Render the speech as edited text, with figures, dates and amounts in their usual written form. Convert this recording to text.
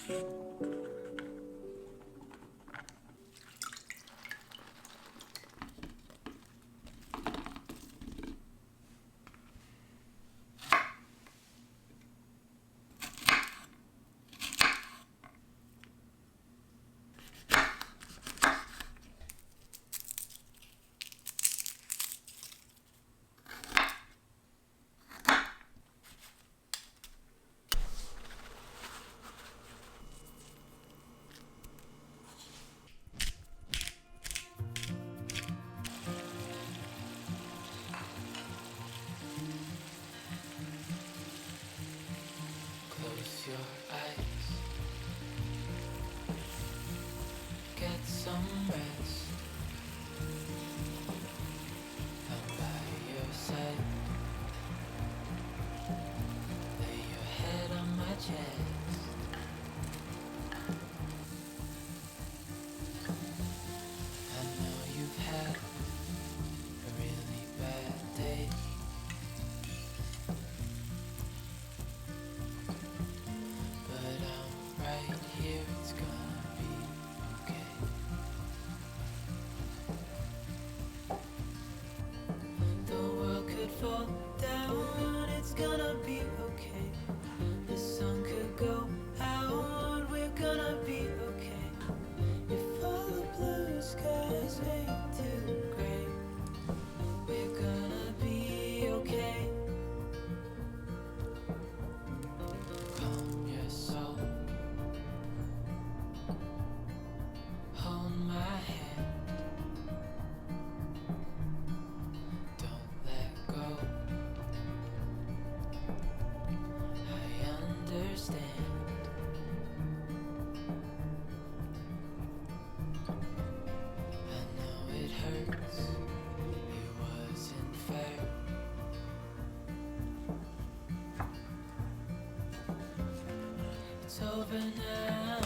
Close your eyes, get some rest. I'm by your side, lay your head on my chest. I know you've had a really bad day, but I'm right here, it's gonna be okay. The world could fall down, it's gonna be okay. The sun could go out, we're gonna be okay. If all the blue skies fade to gray, we're gonna be okay. Calm your soul, hold my hand, don't let go. I understand. I know it hurts, it wasn't fair. It's over now.